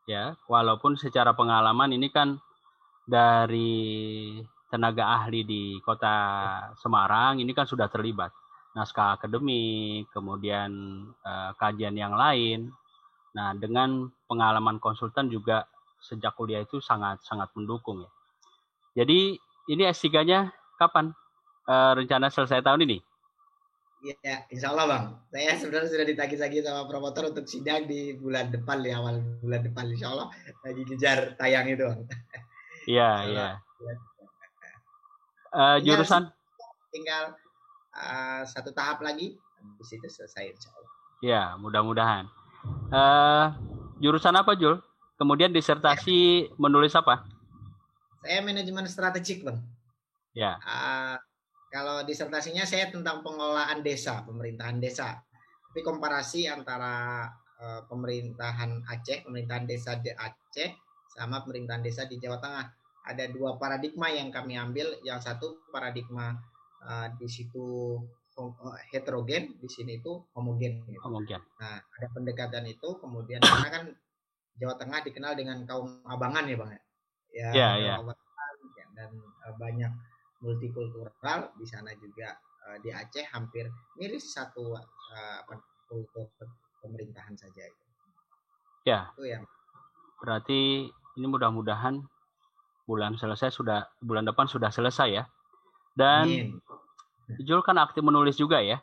Ya, walaupun secara pengalaman ini kan dari tenaga ahli di Kota Semarang ini kan sudah terlibat naskah akademik, kemudian kajian yang lain. Nah, dengan pengalaman konsultan juga sejak kuliah itu sangat mendukung ya. Jadi ini S3-nya kapan? Rencana selesai tahun ini? Iya, insya Allah Bang. Saya sebenarnya sudah ditagih-tagih sama promotor untuk sidang di bulan depan, di awal bulan depan insya Allah. Lagi kejar tayang itu Bang. Iya. Jurusan? Tinggal 1 tahap lagi, habis itu selesai insya Allah. Ya, mudah-mudahan. Jurusan apa Jul? Kemudian disertasi menulis apa? Saya manajemen strategik Bang. Ya. Kalau disertasinya saya tentang pengelolaan desa, pemerintahan desa. Tapi komparasi antara pemerintahan Aceh, pemerintahan desa di Aceh sama pemerintahan desa di Jawa Tengah. Ada 2 paradigma yang kami ambil. Yang satu paradigma di situ heterogen, di sini itu homogen. Gitu. Homogen. Nah, ada pendekatan itu. Kemudian karena kan Jawa Tengah dikenal dengan kaum abangan ya Bang ya. Ya. Abangan, dan banyak multikultural di sana juga. Di Aceh hampir mirip satu kultur pemerintahan saja itu. Ya. Itu yang berarti ini mudah-mudahan bulan depan sudah selesai ya. Dan Jul kan aktif menulis juga ya?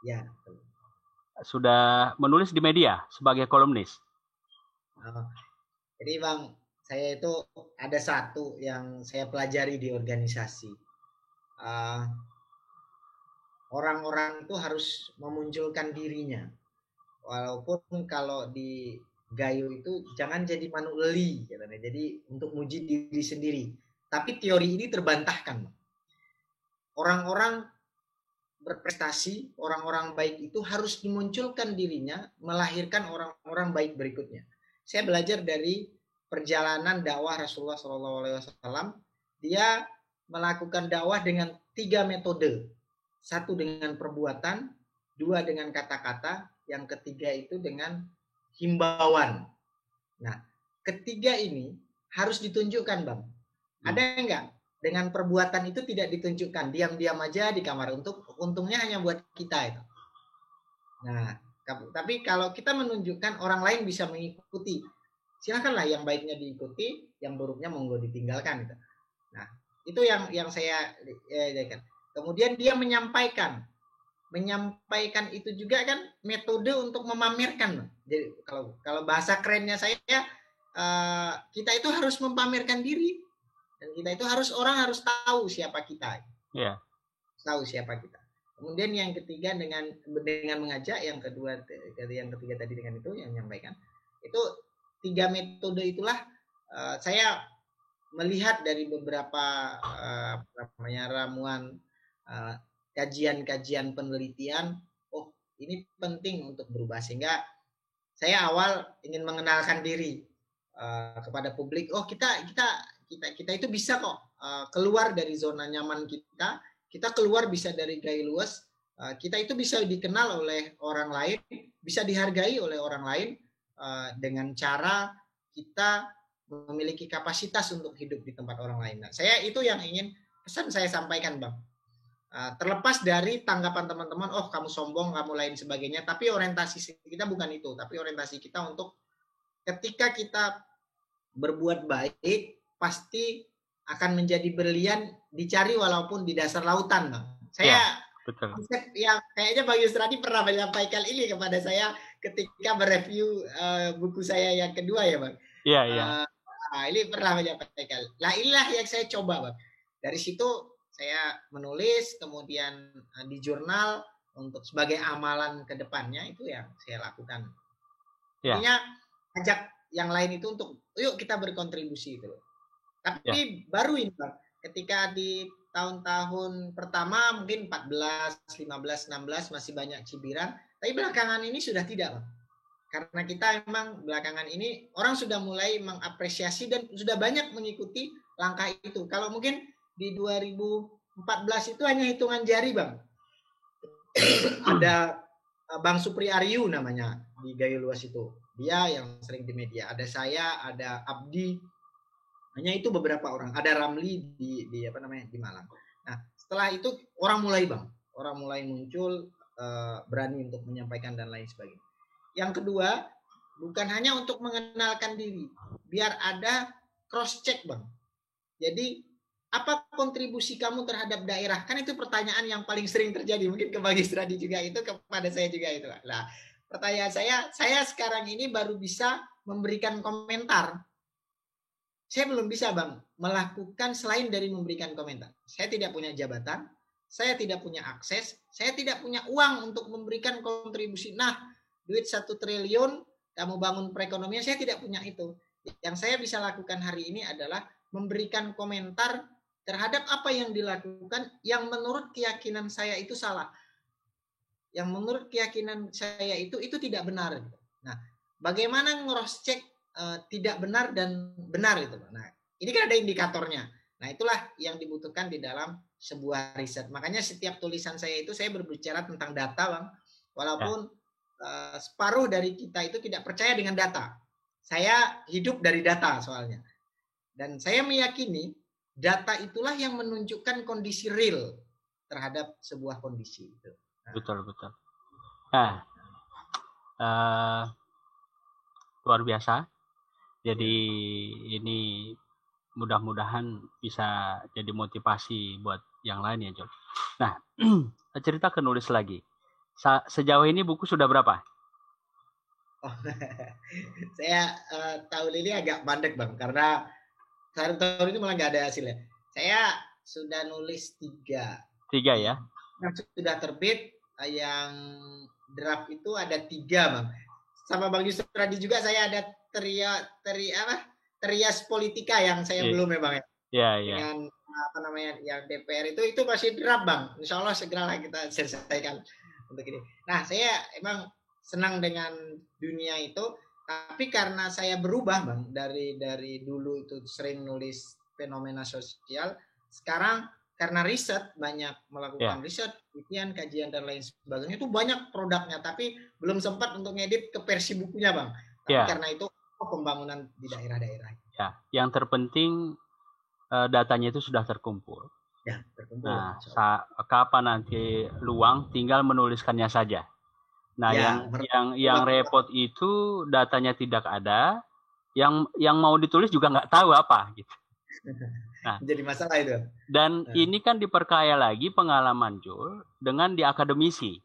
Ya. Sudah menulis di media sebagai kolumnis. Jadi Bang, saya itu ada satu yang saya pelajari di organisasi. Orang-orang itu harus memunculkan dirinya. Walaupun kalau di Gayo itu jangan jadi manueli, katanya. Jadi untuk muji diri sendiri. Tapi teori ini terbantahkan. Orang-orang berprestasi, orang-orang baik itu harus dimunculkan dirinya, melahirkan orang-orang baik berikutnya. Saya belajar dari perjalanan dakwah Rasulullah SAW. Dia melakukan dakwah dengan 3 metode. 1 dengan perbuatan, 2 dengan kata-kata, yang ketiga itu dengan himbauan. Nah, ketiga ini harus ditunjukkan Bang. Ada enggak? Dengan perbuatan itu tidak ditunjukkan, diam-diam aja di kamar, untungnya hanya buat kita itu. Nah, tapi kalau kita menunjukkan, orang lain bisa mengikuti. Silakanlah, yang baiknya diikuti, yang buruknya monggo ditinggalkan gitu. Nah, itu yang saya lihat. Kemudian dia menyampaikan itu juga kan metode untuk memamerkan. Jadi kalau bahasa kerennya saya, kita itu harus memamerkan diri, dan kita itu orang harus tahu siapa kita. Yeah. Tahu siapa kita. Kemudian yang ketiga dengan mengajak, yang ketiga tadi dengan itu yang menyampaikan. Itu 3 metode itulah saya melihat dari beberapa ramuan kajian-kajian penelitian, oh ini penting untuk berubah, sehingga saya awal ingin mengenalkan diri kepada publik. Oh kita itu bisa kok keluar dari zona nyaman kita keluar bisa dari gaya luas, kita itu bisa dikenal oleh orang lain, bisa dihargai oleh orang lain dengan cara kita memiliki kapasitas untuk hidup di tempat orang lain. Nah, saya itu yang ingin pesan saya sampaikan, Bang. Terlepas dari tanggapan teman-teman, oh kamu sombong, kamu lain sebagainya, tapi orientasi kita bukan itu, tapi orientasi kita untuk ketika kita berbuat baik, pasti akan menjadi berlian dicari walaupun di dasar lautan, Bang. Saya betul. Konsep yang kayaknya Bang Yusradi pernah menyampaikan ini kepada saya ketika mereview buku saya yang kedua ya, Bang. Iya. Ini pernah menyampaikan. Nah, inilah yang saya coba, Bang. Dari situ saya menulis, kemudian di jurnal untuk sebagai amalan ke depannya itu yang saya lakukan. Intinya ajak yang lain itu untuk yuk kita berkontribusi itu. Tapi baru ini, Bang, ketika di tahun-tahun pertama mungkin 14, 15, 16 masih banyak cibiran, tapi belakangan ini sudah tidak, Bang. Karena kita emang belakangan ini orang sudah mulai mengapresiasi dan sudah banyak mengikuti langkah itu. Kalau mungkin di 2014 itu hanya hitungan jari, Bang. Ada Bang Supri Aryu namanya di Gaya Luas itu. Dia yang sering di media. Ada saya, ada Abdi. Hanya itu beberapa orang. Ada Ramli di Malang. Nah, setelah itu orang mulai, Bang. Orang mulai muncul berani untuk menyampaikan dan lain sebagainya. Yang kedua, bukan hanya untuk mengenalkan diri, biar ada cross check, Bang. Jadi apa kontribusi kamu terhadap daerah? Kan itu pertanyaan yang paling sering terjadi. Mungkin ke Bang Yusradi juga itu, kepada saya juga itu. Nah, pertanyaan saya sekarang ini baru bisa memberikan komentar. Saya belum bisa, Bang, melakukan selain dari memberikan komentar. Saya tidak punya jabatan, saya tidak punya akses, saya tidak punya uang untuk memberikan kontribusi. Nah, duit 1 triliun, kamu bangun perekonomian, saya tidak punya itu. Yang saya bisa lakukan hari ini adalah memberikan komentar terhadap apa yang dilakukan yang menurut keyakinan saya itu salah. Yang menurut keyakinan saya itu tidak benar. Nah, bagaimana cross check tidak benar dan benar itu. Nah, ini kan ada indikatornya. Nah, itulah yang dibutuhkan di dalam sebuah riset. Makanya setiap tulisan saya itu saya berbicara tentang data, Bang. Walaupun separuh dari kita itu tidak percaya dengan data. Saya hidup dari data soalnya. Dan saya meyakini data itulah yang menunjukkan kondisi real terhadap sebuah kondisi itu. Nah. Betul. Nah, luar biasa. Jadi ini mudah-mudahan bisa jadi motivasi buat yang lain ya, Jol. Nah, cerita ke nulis lagi. Sejauh ini buku sudah berapa? Oh, saya tahun ini agak mandek, Bang, karena tahun ini malah nggak ada hasilnya. Saya sudah nulis 3. 3 ya? Yang sudah terbit, yang draft itu ada 3, Bang. Sama Bang Yusradi juga saya ada Trias Politika yang saya belum ya, Bang ya. Dengan yang DPR itu masih draft, Bang. Insya Allah segeralah kita selesaikan untuk ini. Nah, saya emang senang dengan dunia itu, tapi karena saya berubah, Bang, dari dulu itu sering nulis fenomena sosial, sekarang karena riset, banyak melakukan riset, penelitian, kajian dan lain sebagainya, itu banyak produknya, tapi belum sempat untuk ngedit ke versi bukunya, Bang. Tapi karena itu pembangunan di daerah-daerah. Ya, yang terpenting datanya itu sudah terkumpul. Ya, terkumpul. Nah, kapan nanti luang, tinggal menuliskannya saja. Nah, yang repot itu datanya tidak ada, yang mau ditulis juga nggak tahu apa gitu. Nah, jadi masalah itu. Dan ini kan diperkaya lagi pengalaman Jul dengan di akademisi.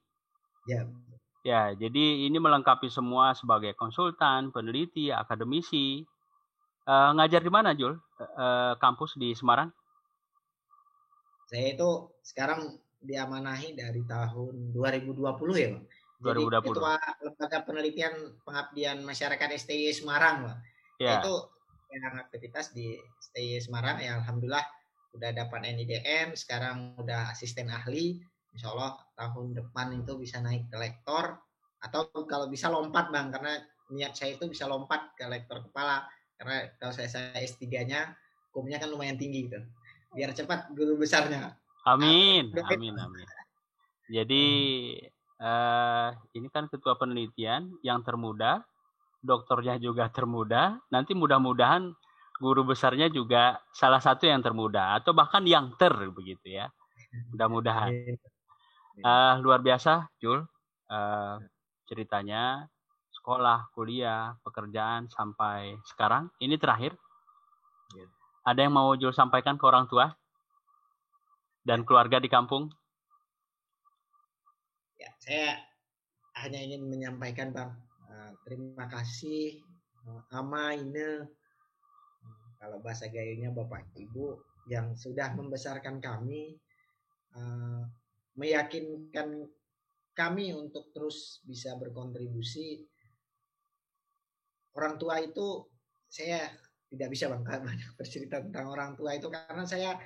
Ya, jadi ini melengkapi semua sebagai konsultan, peneliti, akademisi. Ngajar di mana, Jul? Kampus di Semarang? Saya itu sekarang diamanahi dari tahun 2020 ya Bang. Jadi 2020. Ketua Lembaga Penelitian Pengabdian Masyarakat STY Semarang Bang. Ya. Itu yang aktivitas di STY Semarang yang alhamdulillah udah dapat NIDN, sekarang udah asisten ahli. Insya Allah tahun depan itu bisa naik ke lektor, atau kalau bisa lompat Bang, karena niat saya itu bisa lompat ke lektor kepala, karena kalau saya S3-nya hukumnya kan lumayan tinggi gitu, biar cepat guru besarnya. Amin, amin, amin. Jadi ini kan ketua penelitian yang termuda, dokternya juga termuda, nanti mudah-mudahan guru besarnya juga salah satu yang termuda atau bahkan yang begitu ya. Mudah-mudahan. Luar biasa, Jul. Ceritanya sekolah, kuliah, pekerjaan sampai sekarang. Ini terakhir. Ada yang mau Jul sampaikan ke orang tua dan keluarga di kampung? Ya, saya hanya ingin menyampaikan Bang, terima kasih Ama, Ine, kalau bahasa gayanya Bapak Ibu yang sudah membesarkan kami, meyakinkan kami untuk terus bisa berkontribusi. Orang tua itu, saya tidak bisa Bang banyak bercerita tentang orang tua itu, karena saya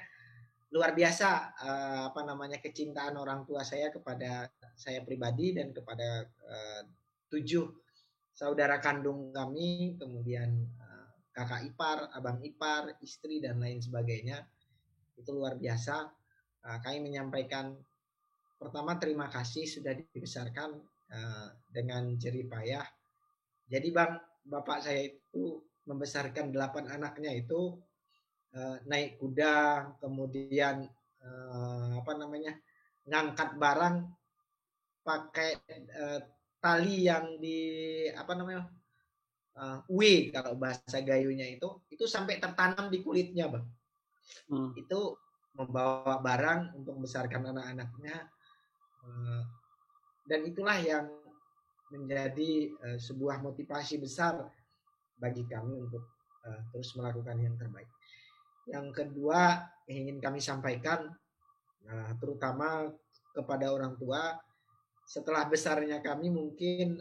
luar biasa kecintaan orang tua saya kepada saya pribadi dan kepada 7 saudara kandung kami, kemudian kakak ipar, abang ipar, istri dan lain sebagainya. Itu luar biasa. Kami menyampaikan pertama terima kasih sudah dibesarkan dengan jerih payah. Jadi Bang, bapak saya itu membesarkan 8 anaknya itu naik kuda, kemudian ngangkat barang pakai tali yang di W kalau bahasa gayunya itu sampai tertanam di kulitnya Bang. Itu membawa barang untuk membesarkan anak-anaknya, dan itulah yang menjadi sebuah motivasi besar bagi kami untuk terus melakukan yang terbaik. Yang kedua ingin kami sampaikan, terutama kepada orang tua, setelah besarnya kami mungkin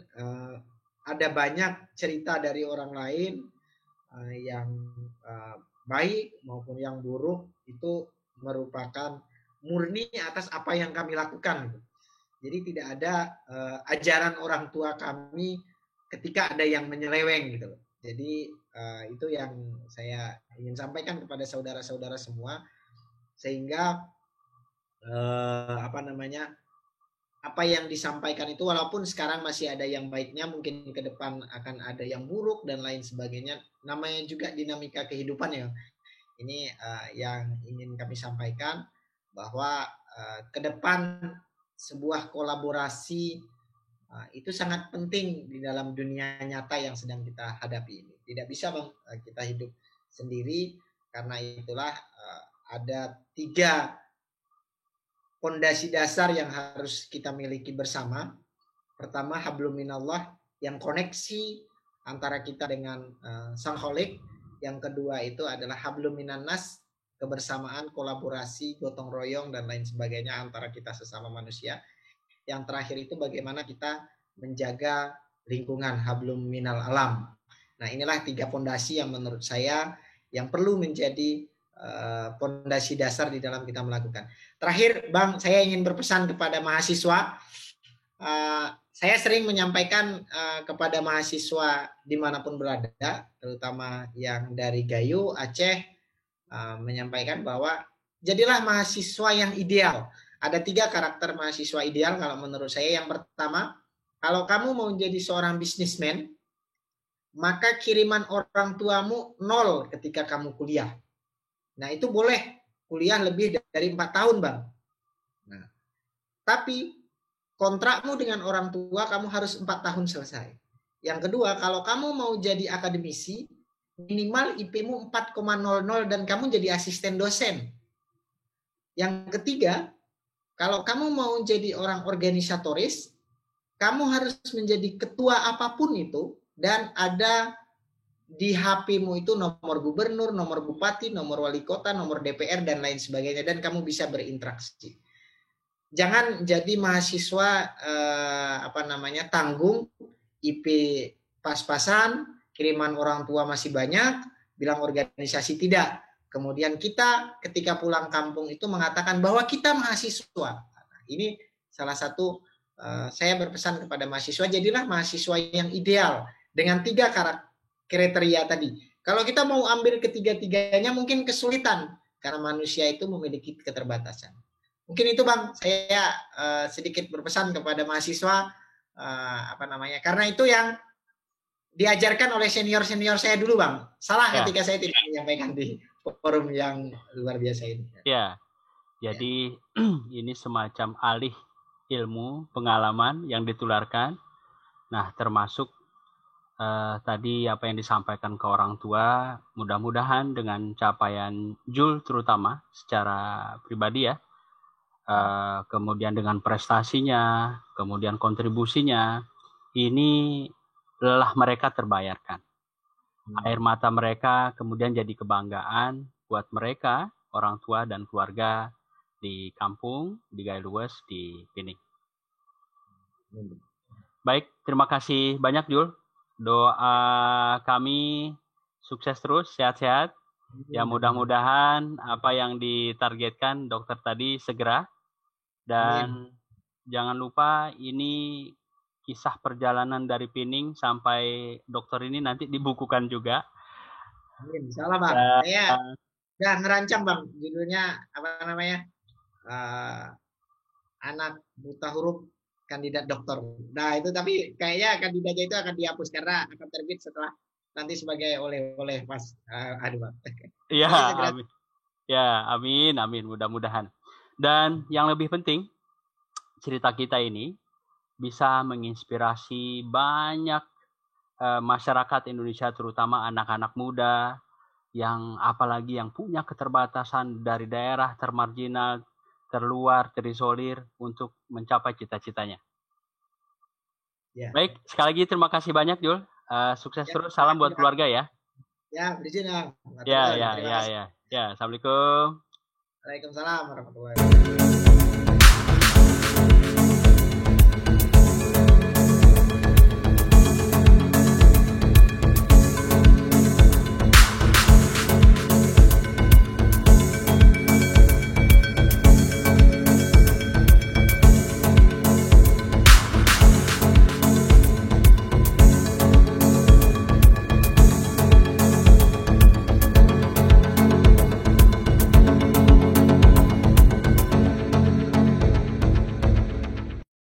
ada banyak cerita dari orang lain yang baik maupun yang buruk, itu merupakan murni atas apa yang kami lakukan. Jadi tidak ada ajaran orang tua kami ketika ada yang menyeleweng gitu. Jadi itu yang saya ingin sampaikan kepada saudara-saudara semua, sehingga apa yang disampaikan itu walaupun sekarang masih ada yang baiknya, mungkin ke depan akan ada yang buruk dan lain sebagainya. Namanya juga dinamika kehidupan ya. Ini yang ingin kami sampaikan, bahwa ke depan sebuah kolaborasi itu sangat penting di dalam dunia nyata yang sedang kita hadapi ini. Tidak bisa Bang kita hidup sendiri, karena itulah ada 3 fondasi dasar yang harus kita miliki bersama. Pertama, hablum minallah, yang koneksi antara kita dengan Sang Kholik. Yang kedua itu adalah hablum minan nas, kebersamaan, kolaborasi, gotong royong dan lain sebagainya antara kita sesama manusia. Yang terakhir itu bagaimana kita menjaga lingkungan, hablum minal alam. Nah, inilah 3 fondasi yang menurut saya yang perlu menjadi fondasi dasar di dalam kita melakukan. Terakhir Bang, saya ingin berpesan kepada mahasiswa. Saya sering menyampaikan kepada mahasiswa dimanapun berada, terutama yang dari Gayo, Aceh, menyampaikan bahwa jadilah mahasiswa yang ideal. Ada 3 karakter mahasiswa ideal kalau menurut saya. Yang pertama, kalau kamu mau jadi seorang bisnismen, maka kiriman orang tuamu 0 ketika kamu kuliah. Nah, itu boleh kuliah lebih dari 4 tahun, Bang. Nah, tapi kontrakmu dengan orang tua kamu harus 4 tahun selesai. Yang kedua, kalau kamu mau jadi akademisi, minimal IP-mu 4,00 dan kamu jadi asisten dosen. Yang ketiga, kalau kamu mau jadi orang organisatoris, kamu harus menjadi ketua apapun itu, dan ada di HP-mu itu nomor gubernur, nomor bupati, nomor wali kota, nomor DPR, dan lain sebagainya, dan kamu bisa berinteraksi. jangan jadi mahasiswa tanggung, IP pas-pasan, kiriman orang tua masih banyak, bilang organisasi tidak. Kemudian kita ketika pulang kampung itu mengatakan bahwa kita mahasiswa. Ini salah satu saya berpesan kepada mahasiswa, jadilah mahasiswa yang ideal dengan 3 kriteria tadi. Kalau kita mau ambil ketiga-tiganya mungkin kesulitan karena manusia itu memiliki keterbatasan. Mungkin itu Bang, saya sedikit berpesan kepada mahasiswa karena itu yang diajarkan oleh senior-senior saya dulu Bang. Salah ketika saya tidak menyampaikan di forum yang luar biasa ini. Ya, jadi ini semacam alih ilmu, pengalaman yang ditularkan. Nah, termasuk tadi apa yang disampaikan ke orang tua, mudah-mudahan dengan capaian Jul terutama secara pribadi ya, kemudian dengan prestasinya, kemudian kontribusinya, ini lelah mereka terbayarkan. Air mata mereka kemudian jadi kebanggaan buat mereka, orang tua dan keluarga di kampung, di Gailuwes, di Pining. Baik, terima kasih banyak Jul. Doa kami sukses terus, sehat-sehat. Ya mudah-mudahan apa yang ditargetkan dokter tadi segera. Dan jangan lupa ini kisah perjalanan dari Pining sampai dokter ini nanti dibukukan juga. Insyaallah Bang. Saya udah ngerancang Bang, judulnya anak buta huruf kandidat dokter. Nah itu tapi kayaknya kandidatnya itu akan dihapus karena akan terbit setelah nanti sebagai oleh-oleh pas Bang. Iya, amin. Ya, amin, mudah-mudahan. Dan yang lebih penting, cerita kita ini bisa menginspirasi banyak masyarakat Indonesia, terutama anak-anak muda yang apalagi yang punya keterbatasan dari daerah termarginal, terluar, terisolir untuk mencapai cita-citanya. Ya. Baik, sekali lagi terima kasih banyak Jul. Sukses terus, salam buat keluarga ya. Ya, berizin ya. Ya, assalamualaikum. Waalaikumsalam warahmatullahi wabarakatuh.